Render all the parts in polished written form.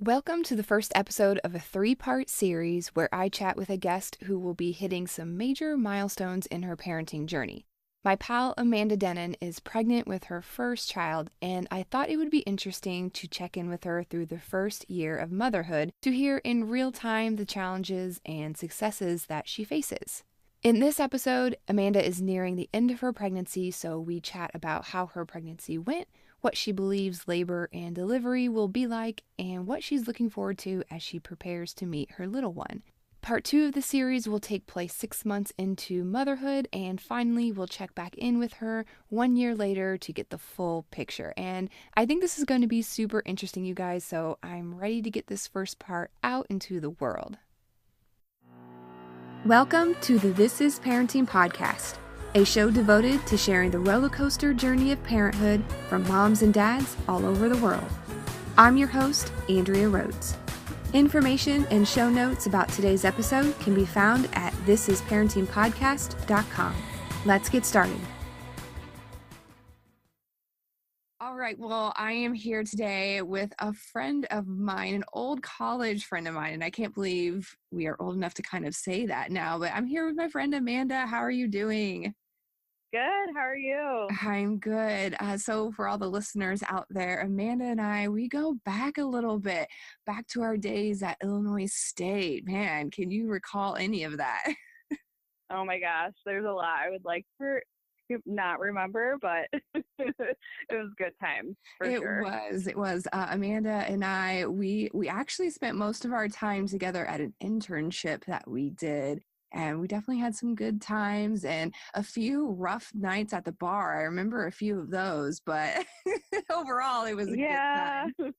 Welcome to the first episode of a three-part series where I chat with a guest who will be hitting some major milestones in her parenting journey. My pal Amanda Dennin is pregnant with her first child, and I thought it would be interesting to check in with her through the first year of motherhood to hear in real time the challenges and successes that she faces. In this episode, Amanda is nearing the end of her pregnancy, so we chat about how her pregnancy went, what she believes labor and delivery will be like, and what she's looking forward to as she prepares to meet her little one. Part 2 of the series will take place 6 months into motherhood, and finally we'll check back in with her 1 year later to get the full picture. And I think this is going to be super interesting, you guys, so I'm ready to get this first part out into the world. Welcome to the This Is Parenting podcast, a show devoted to sharing the roller coaster journey of parenthood from moms and dads all over the world. I'm your host, Andrea Rhodes. Information and show notes about today's episode can be found at thisisparentingpodcast.com. Let's get started. All right, well, I am here today with a friend of mine, an old college friend of mine, and I can't believe we are old enough to kind of say that now, but I'm here with my friend Amanda. How are you doing? Good. How are you? I'm good. So for all the listeners out there, Amanda and I, we go back a little bit, back to our days at Illinois State. Man, can you recall any of that? Oh my gosh, there's a lot I would like to not remember, but it was good times for sure. It was. Amanda and I, we actually spent most of our time together at an internship that we did. And we definitely had some good times and a few rough nights at the bar. I remember a few of those, but overall it was a good Yeah, time.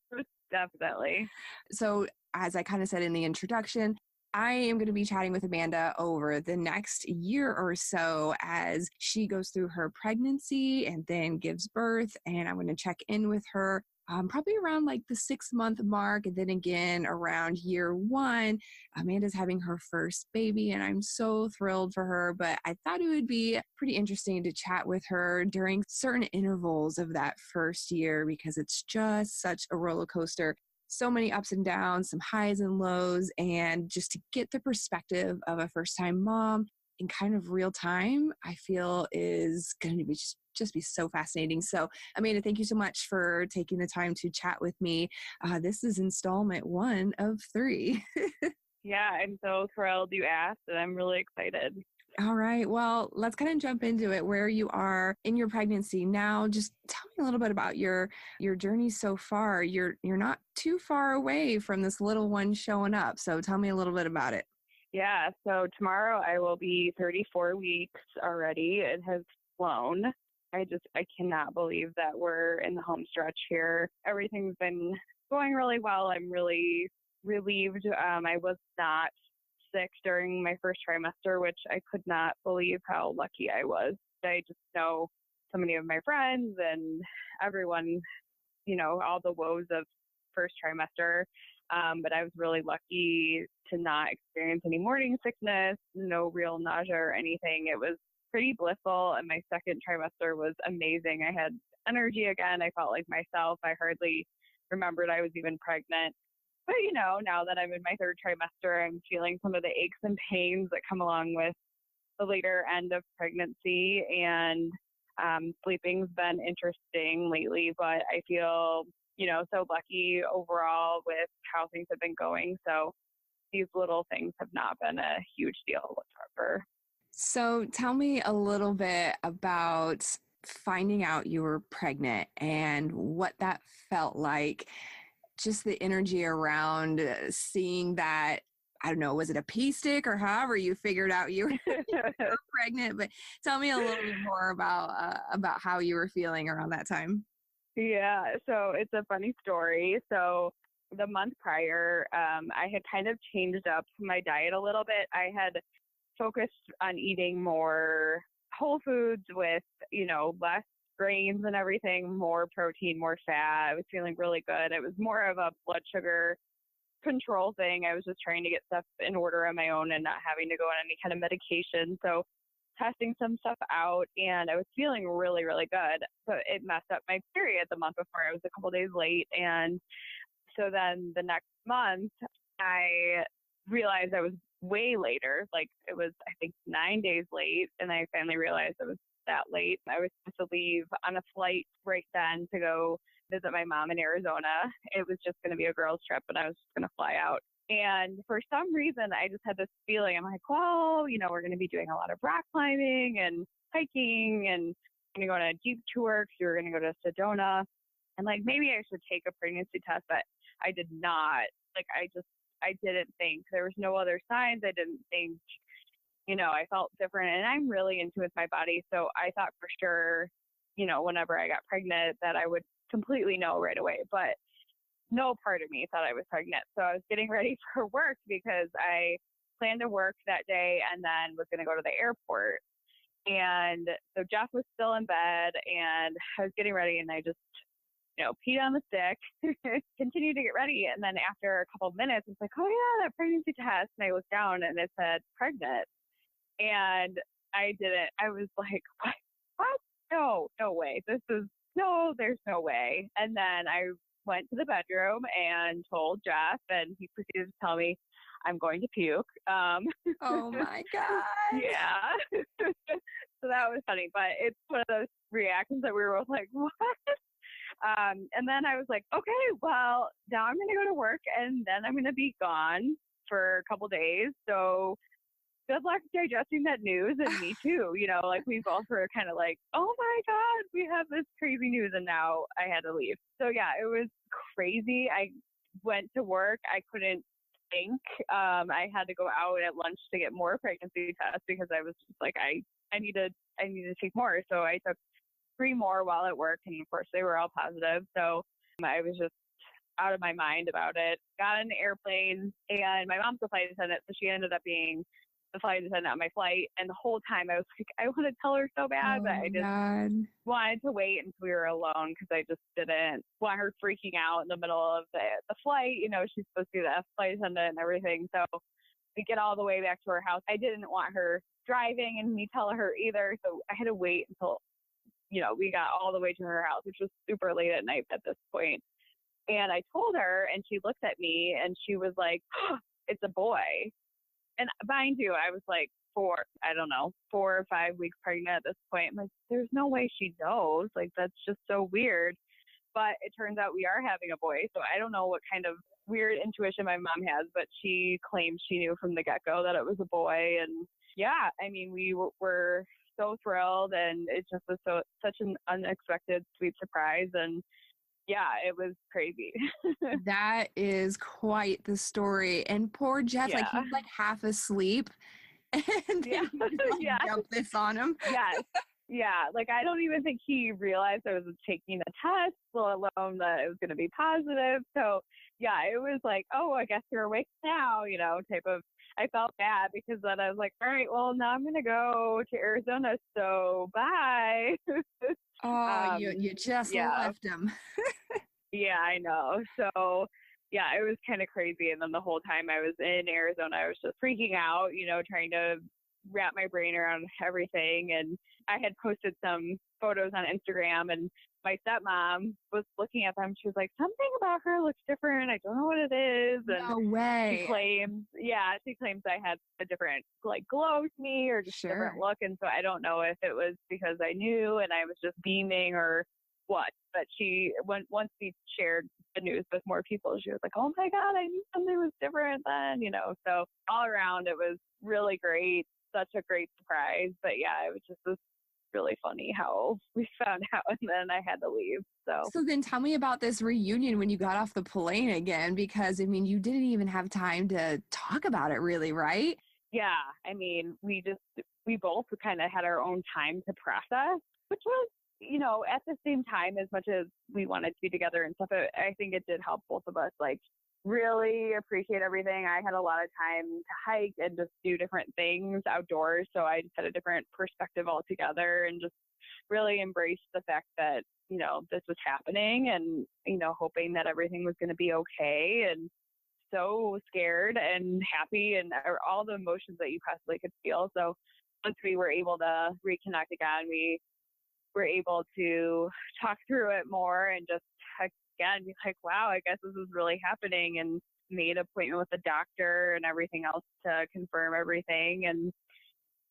definitely. So as I kind of said in the introduction, I am going to be chatting with Amanda over the next year or so as she goes through her pregnancy and then gives birth. And I'm going to check in with her probably around like the 6-month mark. And then again around year 1, Amanda's having her first baby and I'm so thrilled for her. But I thought it would be pretty interesting to chat with her during certain intervals of that first year because it's just such a roller coaster. So many ups and downs, some highs and lows, and just to get the perspective of a first-time mom in kind of real time, I feel is going to be just be so fascinating. So, Amanda, thank you so much for taking the time to chat with me. This is installment 1 of 3. Yeah, I'm so thrilled you asked, and I'm really excited. All right. Well, let's kind of jump into it where you are in your pregnancy now. Just tell me a little bit about your journey so far. You're not too far away from this little one showing up. So tell me a little bit about it. Yeah, so tomorrow I will be 34 weeks already. It has flown. I cannot believe that we're in the home stretch here. Everything's been going really well. I'm really relieved. I was not sick during my first trimester, which I could not believe how lucky I was. I just know so many of my friends and everyone, all the woes of first trimester. But I was really lucky to not experience any morning sickness, no real nausea or anything. It was pretty blissful, and my second trimester was amazing. I had energy again. I felt like myself. I hardly remembered I was even pregnant. But, now that I'm in my third trimester, I'm feeling some of the aches and pains that come along with the later end of pregnancy. And sleeping's been interesting lately, but I feel, so lucky overall with how things have been going. So these little things have not been a huge deal whatsoever. So tell me a little bit about finding out you were pregnant and what that felt like. Just the energy around seeing that. I don't know, was it a pee stick or however you figured out you were pregnant? But tell me a little bit more about how you were feeling around that time. Yeah, so it's a funny story. So the month prior, I had kind of changed up my diet a little bit. I had focused on eating more whole foods with, less grains and everything, more protein, more fat. I was feeling really good. It was more of a blood sugar control thing. I was just trying to get stuff in order on my own and not having to go on any kind of medication. So testing some stuff out, and I was feeling really, really good. But it messed up my period the month before. I was a couple days late, and So then the next month, I realized I was way later. Like it was, I think, 9 days late. And I finally realized I was that late. I was supposed to leave on a flight right then to go visit my mom in Arizona. It was just going to be a girls' trip, and I was just going to fly out. And for some reason, I just had this feeling. I'm like, well, we're going to be doing a lot of rock climbing and hiking, and I'm going to go on a Jeep tour because we were going to go to Sedona. And like, maybe I should take a pregnancy test, but I did not. Like, I didn't think. There was no other signs. I didn't think, I felt different. And I'm really into with my body. So I thought for sure, whenever I got pregnant that I would completely know right away. But no part of me thought I was pregnant. So I was getting ready for work because I planned to work that day and then was going to go to the airport. And so Jeff was still in bed and I was getting ready and I just, peed on the stick, continued to get ready. And then after a couple of minutes, it's like, oh yeah, that pregnancy test. And I looked down and it said pregnant. And I didn't, I was like, what? No way. There's no way. And then I went to the bedroom and told Jeff, and he proceeded to tell me I'm going to puke. Oh my God. Yeah. So that was funny, but it's one of those reactions that we were both like, what? And then I was like, okay, well, now I'm going to go to work and then I'm going to be gone for a couple days. So good luck digesting that news, and me too. Like we both were kind of like, oh my God, we have this crazy news, and now I had to leave. So yeah, it was crazy. I went to work. I couldn't think. I had to go out at lunch to get more pregnancy tests because I was just like, I need to take more. So I took 3 more while at work, and of course they were all positive. So I was just out of my mind about it. Got on the airplane, and my mom's a flight attendant, so she ended up being the flight attendant on my flight. And the whole time I was like, I want to tell her so bad, but I just wanted to wait until we were alone because I just didn't want her freaking out in the middle of the flight. She's supposed to be the flight attendant and everything. So we get all the way back to her house. I didn't want her driving and me tell her either. So I had to wait until, we got all the way to her house, which was super late at night at this point. And I told her, and she looked at me and she was like, oh, it's a boy. And mind you, I was like 4 or 5 weeks pregnant at this point. I'm like, there's no way she knows. Like, that's just so weird. But it turns out we are having a boy. So I don't know what kind of weird intuition my mom has, but she claims she knew from the get-go that it was a boy. And yeah, I mean, we were so thrilled, and it just was such an unexpected, sweet surprise. And yeah, it was crazy. That is quite the story. And poor Jeff, Yeah. like he's like half asleep, and then you dump this on him. Yes. Yeah. Like I don't even think he realized I was taking the test, let alone that it was going to be positive. So yeah, it was like, oh, I guess you're awake now, type of. I felt bad because then I was like, all right, well, now I'm going to go to Arizona. So bye. Oh, you just left him. Yeah, I know. So yeah, it was kind of crazy. And then the whole time I was in Arizona, I was just freaking out, trying to wrap my brain around everything. And I had posted some photos on Instagram, and my stepmom was looking at them. She was like, something about her looks different. I don't know what it is. And no way. She claims I had a different glow to me or just a different look. And so I don't know if it was because I knew and I was just beaming or what. But once we shared the news with more people, she was like, oh my God, I knew something was different then, So all around, it was really great. Such a great surprise. But yeah, it was really funny how we found out, and then I had to leave. So then tell me about this reunion when you got off the plane again, because I mean, you didn't even have time to talk about it really, right? Yeah. I mean, we both kind of had our own time to process, which was, at the same time, as much as we wanted to be together and stuff, I think it did help both of us really appreciate everything. I had a lot of time to hike and just do different things outdoors. So I just had a different perspective altogether and just really embraced the fact that, this was happening and, hoping that everything was going to be okay, and so scared and happy and all the emotions that you possibly could feel. So once we were able to reconnect again, we were able to talk through it more and just again, be like, wow, I guess this is really happening, and made an appointment with the doctor and everything else to confirm everything. And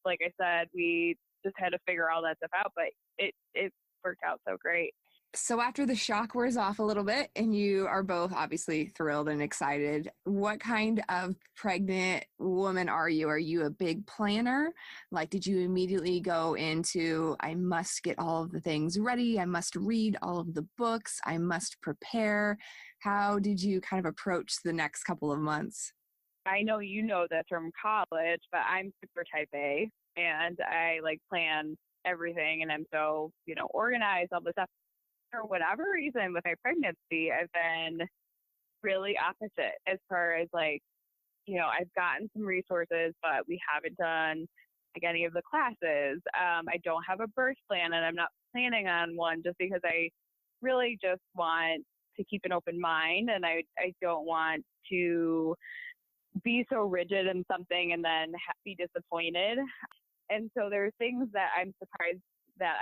like I said, we just had to figure all that stuff out, but it worked out so great. So after the shock wears off a little bit and you are both obviously thrilled and excited, what kind of pregnant woman are you? Are you a big planner? Like, did you immediately go into, I must get all of the things ready, I must read all of the books, I must prepare? How did you kind of approach the next couple of months? I know you know this from college, but I'm super type A, and I like plan everything, and I'm so, organized, all this stuff. For whatever reason with my pregnancy, I've been really opposite as far as like, I've gotten some resources, but we haven't done like any of the classes. I don't have a birth plan, and I'm not planning on one just because I really just want to keep an open mind, and I don't want to be so rigid in something and then be disappointed. And so there's things that I'm surprised that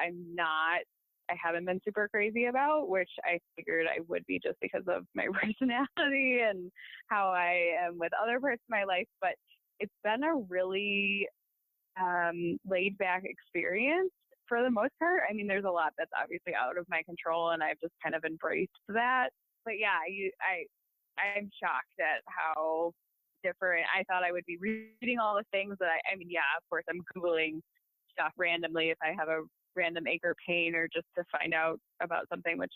I haven't been super crazy about, which I figured I would be just because of my personality and how I am with other parts of my life. But it's been a really laid back experience for the most part. I mean, there's a lot that's obviously out of my control, and I've just kind of embraced that. But yeah, I'm shocked at how different. I thought I would be reading all the things that I mean, yeah, of course, I'm Googling stuff randomly if I have a random ache or pain, or just to find out about something, which,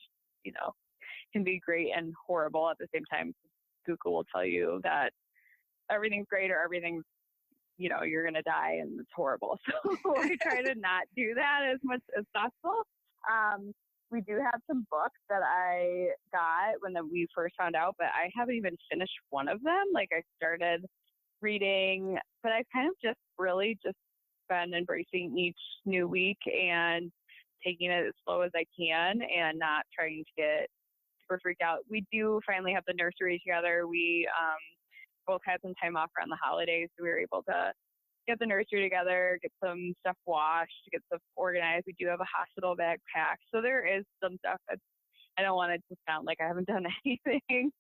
can be great and horrible at the same time. Google will tell you that everything's great or everything's, you're going to die and it's horrible. So I try to not do that as much as possible. We do have some books that I got when we first found out, but I haven't even finished one of them. Like, I started reading, but I kind of just really just been embracing each new week and taking it as slow as I can and not trying to get super freaked out. We do finally have the nursery together. We both had some time off around the holidays, so we were able to get the nursery together, get some stuff washed, get stuff organized. We do have a hospital bag packed. So there is some stuff that I don't want it to sound like I haven't done anything,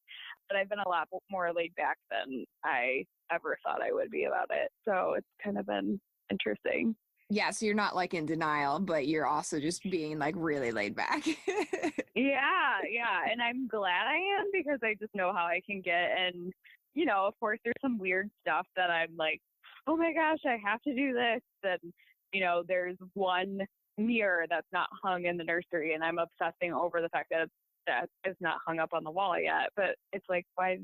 but I've been a lot more laid back than I ever thought I would be about it. So it's kind of been interesting. Yeah, so you're not like in denial, but you're also just being like really laid back. Yeah. And I'm glad I am, because I just know how I can get. And, of course, there's some weird stuff that I'm like, oh my gosh, I have to do this. And, there's one mirror that's not hung in the nursery, and I'm obsessing over the fact that it's not hung up on the wall yet. But it's like, why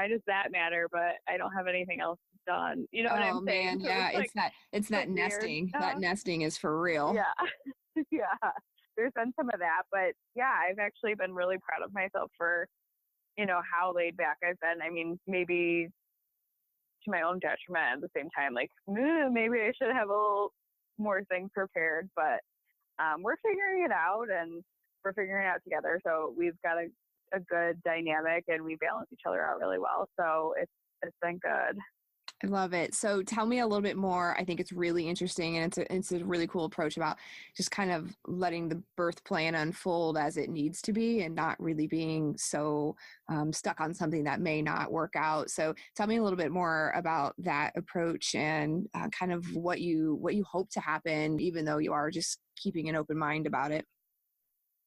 does that matter? But I don't have anything else done. You know what I'm saying? Man, yeah, So it's that nesting. That nesting is for real. Yeah. Yeah. There's been some of that, but yeah, I've actually been really proud of myself for, how laid back I've been. I mean, maybe to my own detriment at the same time, like, maybe I should have a little more things prepared, but we're figuring it out, and we're figuring it out together. So we've got a good dynamic, and we balance each other out really well. So it's been good. I love it. So tell me a little bit more. I think it's really interesting, and it's a really cool approach about just kind of letting the birth plan unfold as it needs to be, and not really being so stuck on something that may not work out. So tell me a little bit more about that approach and kind of what you hope to happen, even though you are just keeping an open mind about it.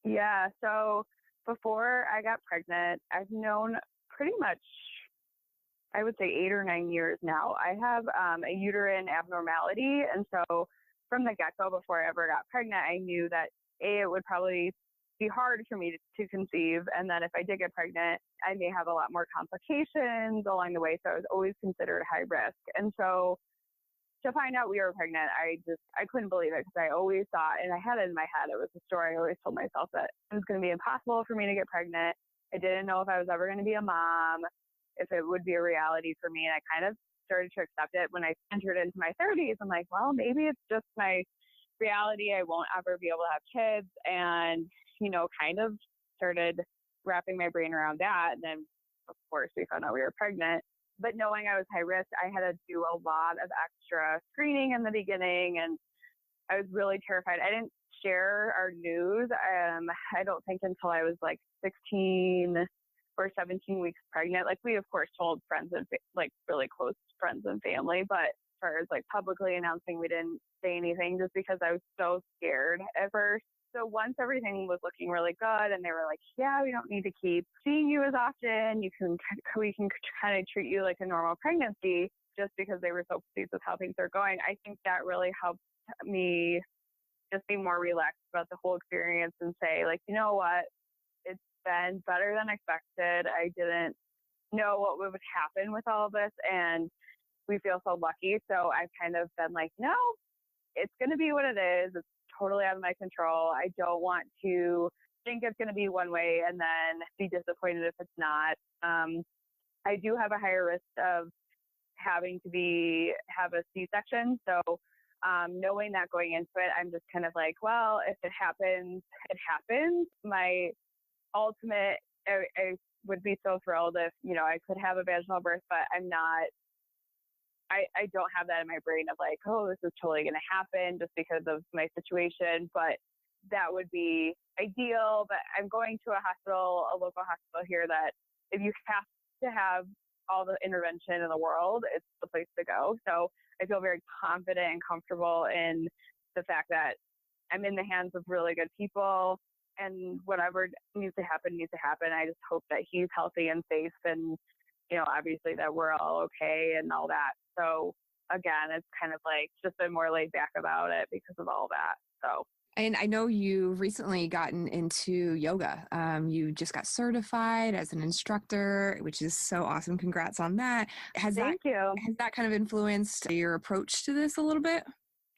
Yeah. So before I got pregnant, I've known pretty much, I would say 8 or 9 years now. I have a uterine abnormality. And so from the get-go, before I ever got pregnant, I knew that it would probably be hard for me to conceive. And then if I did get pregnant, I may have a lot more complications along the way. So I was always considered high risk. And so to find out we were pregnant, I couldn't believe it, because I always thought, and I had it in my head, it was a story I always told myself, that it was going to be impossible for me to get pregnant. I didn't know if I was ever going to be a mom, if it would be a reality for me. And I kind of started to accept it when I entered into my 30s. I'm like, well, maybe it's just my reality. I won't ever be able to have kids. And, kind of started wrapping my brain around that. And then, of course, we found out we were pregnant. But knowing I was high risk, I had to do a lot of extra screening in the beginning. And I was really terrified. I didn't share our news. I don't think until I was like 16 or 17 weeks pregnant. Like we, of course, told friends and like really close friends and family, but as far as like publicly announcing, we didn't say anything just because I was so scared at first. So once everything was looking really good and they were like, yeah, we don't need to keep seeing you as often. We can kind of treat you like a normal pregnancy, just because they were so pleased with how things are going. I think that really helped me just be more relaxed about the whole experience and say, like, you know what, it's been better than expected. I didn't know what would happen with all of this, and we feel so lucky. So I've kind of been like, no, it's going to be what it is. It's totally out of my control. I don't want to think it's going to be one way and then be disappointed if it's not. I do have a higher risk of having to have a C-section. So knowing that going into it, I'm just kind of like, well, if it happens, it happens. My ultimate, I would be so thrilled if, I could have a vaginal birth, but I'm not, I don't have that in my brain of like, oh, this is totally going to happen just because of my situation. But that would be ideal. But I'm going to a local hospital here that if you have to have all the intervention in the world, it's the place to go. So I feel very confident and comfortable in the fact that I'm in the hands of really good people, and whatever needs to happen. I just hope that he's healthy and safe, and, obviously that we're all okay and all that. So again, it's kind of like just been more laid back about it because of all that. So. And I know you've recently gotten into yoga. You just got certified as an instructor, which is so awesome. Congrats on that. Thank you. Has that kind of influenced your approach to this a little bit?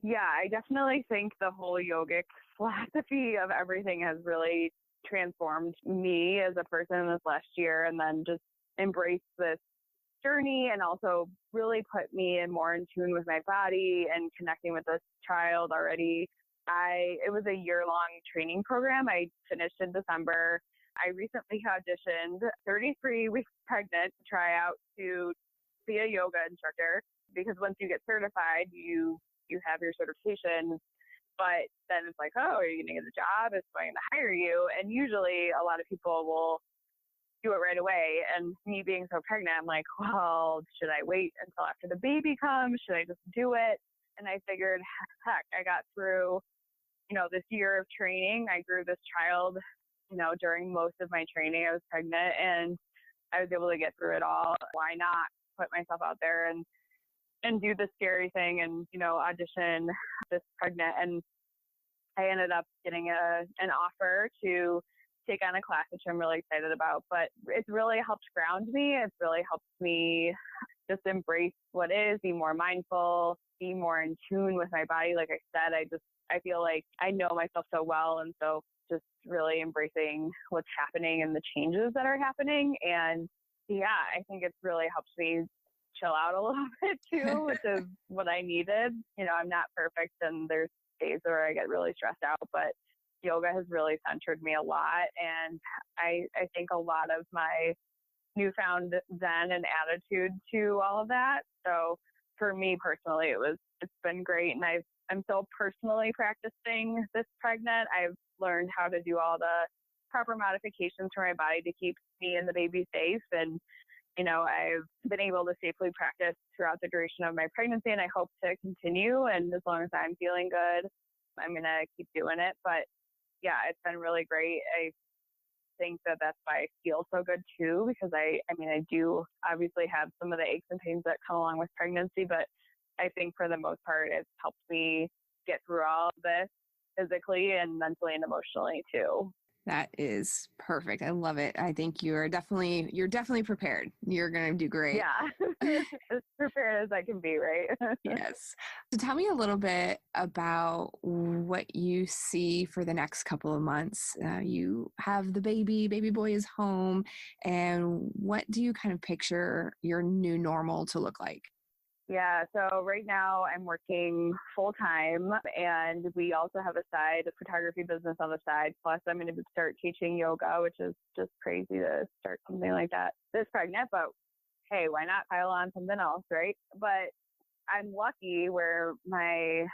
Yeah, I definitely think the whole yogic philosophy of everything has really transformed me as a person this last year, and then just embraced this journey and also really put me more in tune with my body and connecting with this child already. It was a year-long training program. I finished in December. I recently auditioned 33 weeks pregnant to try out to be a yoga instructor, because once you get certified, you have your certification, but then it's like, oh, are you going to get a job? It's going to hire you. And usually a lot of people will do it right away. And me being so pregnant, I'm like, well, should I wait until after the baby comes? Should I just do it? And I figured, heck, I got through, this year of training. I grew this child, during most of my training. I was pregnant and I was able to get through it all. Why not put myself out there and do the scary thing and, audition this pregnant? And I ended up getting an offer to take on a class, which I'm really excited about. But it's really helped ground me. It's really helped me just embrace what is, be more mindful, be more in tune with my body. Like I said, I feel like I know myself so well. And so just really embracing what's happening and the changes that are happening. And yeah, I think it's really helped me chill out a little bit too, which is what I needed. I'm not perfect and there's days where I get really stressed out, but yoga has really centered me a lot. And I think a lot of my newfound zen and attitude to all of that. So for me personally, it's been great. And I'm still personally practicing this pregnant. I've learned how to do all the proper modifications for my body to keep me and the baby safe. And, I've been able to safely practice throughout the duration of my pregnancy, and I hope to continue. And as long as I'm feeling good, I'm going to keep doing it. But yeah, it's been really great. I think that's why I feel so good too, because I do obviously have some of the aches and pains that come along with pregnancy, but I think for the most part, it's helped me get through all of this physically and mentally and emotionally too. That is perfect. I love it. I think you're definitely prepared. You're going to do great. Yeah. As prepared as I can be, right? Yes. So tell me a little bit about what you see for the next couple of months. You have the baby boy is home, and what do you kind of picture your new normal to look like? Yeah, so right now I'm working full time, and we also have a photography business on the side. Plus I'm going to start teaching yoga, which is just crazy to start something like that this pregnant, but hey, why not pile on something else, right? But I'm lucky where my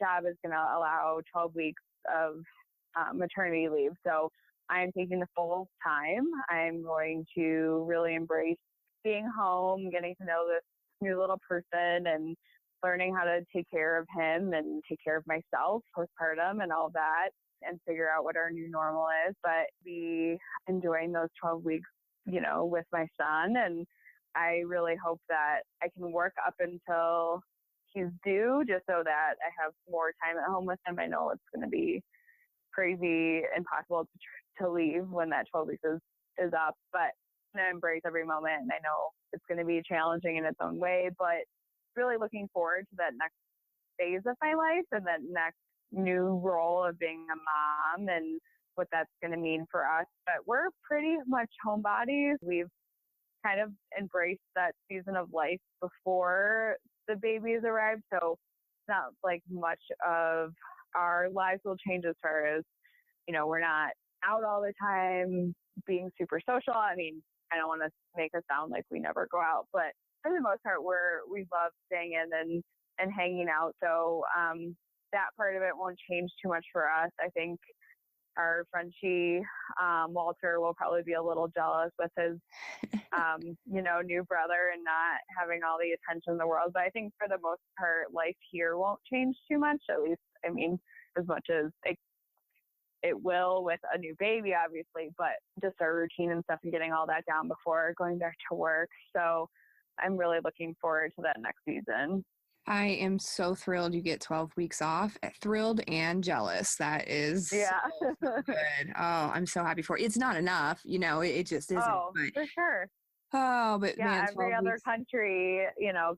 job is going to allow 12 weeks of maternity leave. So I'm taking the full time. I'm going to really embrace being home, getting to know this new little person and learning how to take care of him and take care of myself postpartum and all that and figure out what our new normal is. But be enjoying those 12 weeks, with my son. And I really hope that I can work up until he's due just so that I have more time at home with him. I know it's going to be crazy, impossible to leave when that 12 weeks is up, but I'm going to embrace every moment. And I know it's going to be challenging in its own way, but really looking forward to that next phase of my life and that next new role of being a mom and what that's going to mean for us. But we're pretty much homebodies. We've kind of embraced that season of life before the babies arrived. So it's not like much of our lives will change as far as, we're not out all the time being super social. I mean, I don't want to make us sound like we never go out, but for the most part, we love staying in and hanging out. So that part of it won't change too much for us. I think our Frenchie, Walter, will probably be a little jealous with his, new brother and not having all the attention in the world. But I think for the most part, life here won't change too much, at least, as much as it will with a new baby, obviously, but just our routine and stuff and getting all that down before going back to work. So I'm really looking forward to that next season. I am so thrilled you get 12 weeks off. Thrilled and jealous. That is so good. Oh, I'm so happy for you. It's not enough, it just isn't. Oh, but, for sure. Oh, but yeah, man, every other weeks. Country,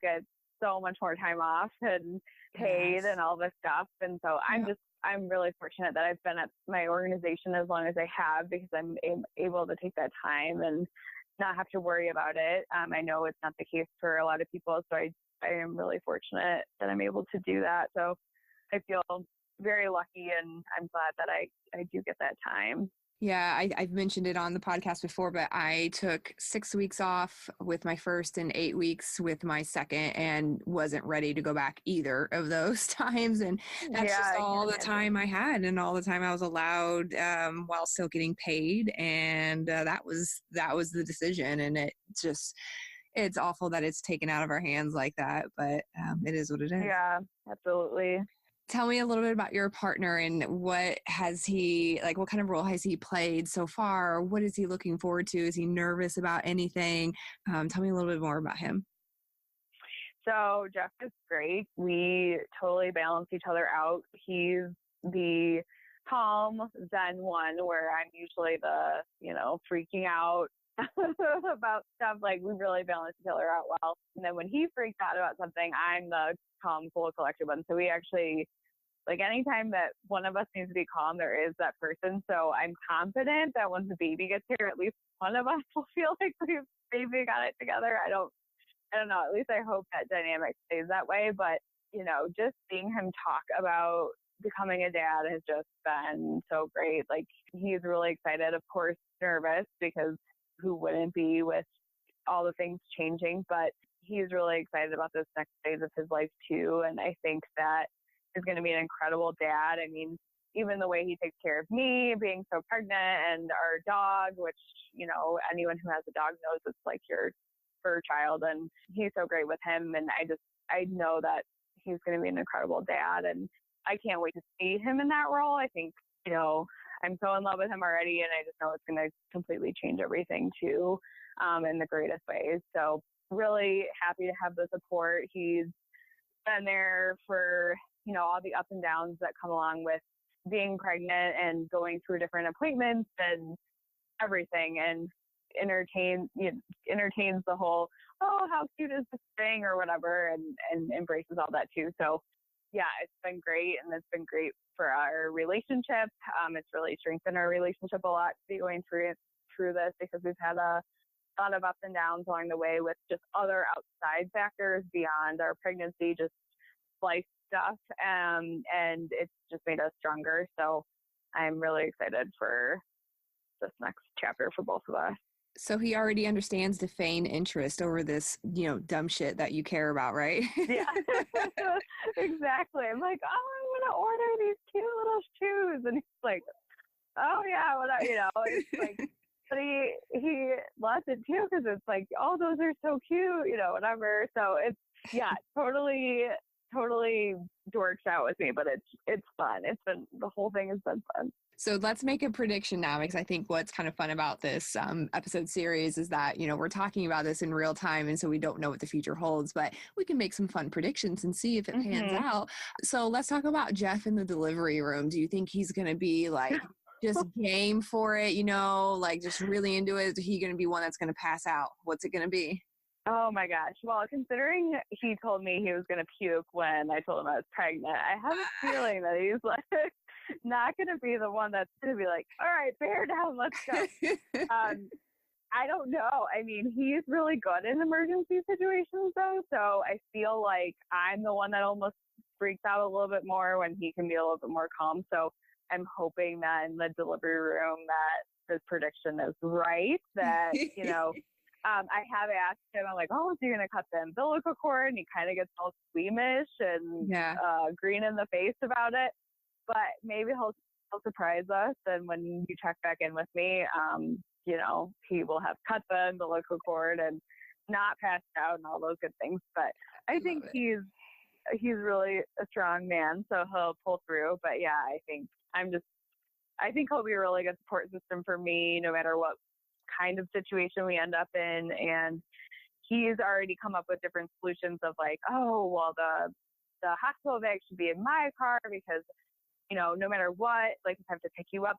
gets so much more time off and paid and all this stuff. And so I'm really fortunate that I've been at my organization as long as I have because I'm able to take that time and not have to worry about it. I know it's not the case for a lot of people, so I am really fortunate that I'm able to do that. So I feel very lucky, and I'm glad that I do get that time. Yeah, I've mentioned it on the podcast before, but I took 6 weeks off with my first and 8 weeks with my second and wasn't ready to go back either of those times. And that's just all the time I had and all the time I was allowed while still getting paid. And that was the decision. And it's awful that it's taken out of our hands like that, but it is what it is. Yeah, absolutely. Tell me a little bit about your partner and what kind of role has he played so far? What is he looking forward to? Is he nervous about anything? Tell me a little bit more about him. So Jeff is great. We totally balance each other out. He's the calm Zen one where I'm usually the, freaking out about stuff. Like we really balance each other out well. And then when he freaks out about something, I'm the calm, cool, collected one. So we actually, anytime that one of us needs to be calm, there is that person. So I'm confident that once the baby gets here, at least one of us will feel like we've maybe got it together. I don't know. At least I hope that dynamic stays that way. But, just seeing him talk about becoming a dad has just been so great. Like he's really excited, of course, nervous because who wouldn't be with all the things changing, but he's really excited about this next phase of his life too. And I think that is going to be an incredible dad. I mean, even the way he takes care of me, being so pregnant, and our dog, which, anyone who has a dog knows it's like your fur child, and he's so great with him. And I know that he's going to be an incredible dad, and I can't wait to see him in that role. I think, I'm so in love with him already, and I just know it's going to completely change everything too, in the greatest ways. So really happy to have the support. He's been there for, all the ups and downs that come along with being pregnant and going through different appointments and everything, and entertains the whole, oh, how cute is this thing or whatever, and embraces all that too. So yeah, it's been great, and it's been great for our relationship. It's really strengthened our relationship a lot to be going through this because we've had a lot of ups and downs along the way with just other outside factors beyond our pregnancy, just life stuff, and it's just made us stronger. So I'm really excited for this next chapter for both of us. So he already understands to feign interest over this, dumb shit that you care about, right? Yeah, exactly. I'm like, oh, I want to order these cute little shoes. And he's like, oh yeah, whatever, it's like, but he loves it too, because it's like, oh, those are so cute, whatever. So it's, yeah, totally dorks out with me, but it's fun. The whole thing has been fun. So let's make a prediction now, because I think what's kind of fun about this episode series is that, we're talking about this in real time, and so we don't know what the future holds, but we can make some fun predictions and see if it pans out. So let's talk about Jeff in the delivery room. Do you think he's going to be like just game for it, like just really into it? Is he going to be one that's going to pass out? What's it going to be? Oh my gosh. Well, considering he told me he was going to puke when I told him I was pregnant, I have a feeling that he's like not going to be the one that's going to be like, all right, bear down, let's go. I don't know. I mean, he's really good in emergency situations though. So I feel like I'm the one that almost freaks out a little bit more when he can be a little bit more calm. So I'm hoping that in the delivery room that this prediction is right, that, I have asked him, I'm like, oh, is he going to cut the umbilical cord? And he kind of gets all squeamish and green in the face about it. But maybe he'll surprise us. And when you check back in with me, he will have cut the umbilical cord and not passed out and all those good things. But I think he's really a strong man, so he'll pull through. But yeah, I think he'll be a really good support system for me, no matter what kind of situation we end up in. And he's already come up with different solutions of like, oh, well, the hospital bag should be in my car, because no matter what, like if I have to pick you up,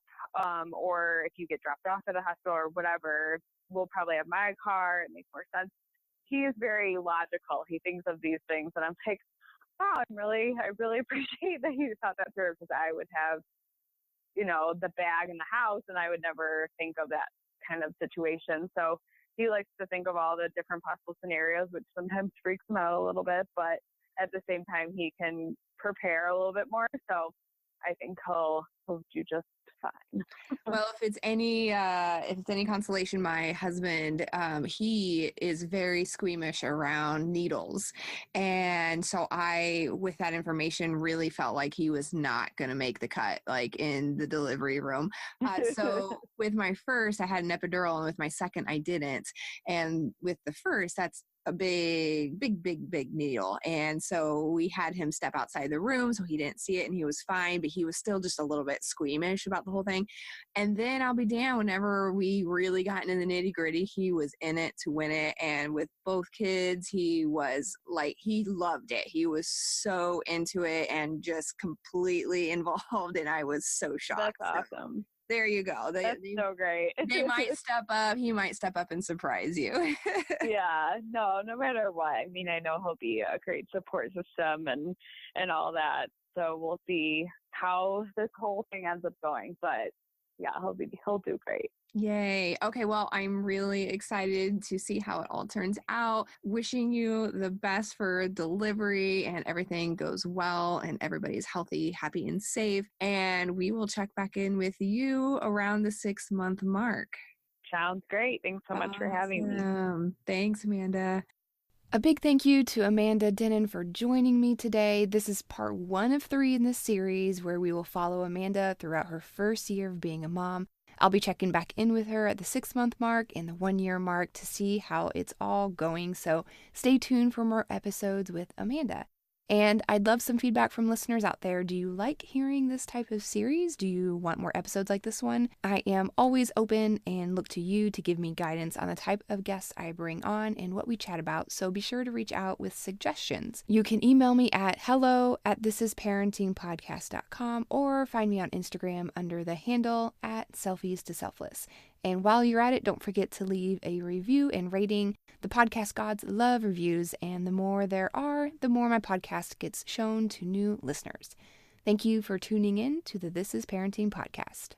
or if you get dropped off at the hospital or whatever, we'll probably have my car. It makes more sense. He is very logical. He thinks of these things, and I'm like, wow, I really appreciate that you thought that through, because I would have, the bag in the house, and I would never think of that kind of situation. So he likes to think of all the different possible scenarios, which sometimes freaks him out a little bit, but at the same time, he can prepare a little bit more. So I think he'll do just fine. Well, if it's any consolation, my husband, he is very squeamish around needles. And so I, with that information, really felt like he was not going to make the cut, like in the delivery room. So with my first, I had an epidural, and with my second, I didn't. And with the first, that's a big needle. And so we had him step outside the room so he didn't see it, and he was fine, but he was still just a little bit squeamish about the whole thing. And then I'll be damned, whenever we really got into the nitty gritty, he was in it to win it. And with both kids, he was like, he loved it. He was so into it and just completely involved. And I was so shocked. That's awesome. So there you go. That's so great. They might step up. He might step up and surprise you. Yeah, no matter what. I mean, I know he'll be a great support system and all that. So we'll see how this whole thing ends up going. But yeah, he'll do great. Yay. Okay, well, I'm really excited to see how it all turns out. Wishing you the best for delivery, and everything goes well and everybody's healthy, happy, and safe. And we will check back in with you around the 6-month mark. Sounds great. Thanks so much for having me. Thanks, Amanda. A big thank you to Amanda Dennin for joining me today. This is part 1 of 3 in this series, where we will follow Amanda throughout her first year of being a mom. I'll be checking back in with her at the 6-month mark and the 1-year mark to see how it's all going. So stay tuned for more episodes with Amanda. And I'd love some feedback from listeners out there. Do you like hearing this type of series? Do you want more episodes like this one? I am always open and look to you to give me guidance on the type of guests I bring on and what we chat about, so be sure to reach out with suggestions. You can email me at hello@thisisparentingpodcast.com or find me on Instagram under the handle @selfies2selfless. And while you're at it, don't forget to leave a review and rating. The podcast gods love reviews, and the more there are, the more my podcast gets shown to new listeners. Thank you for tuning in to the This Is Parenting podcast.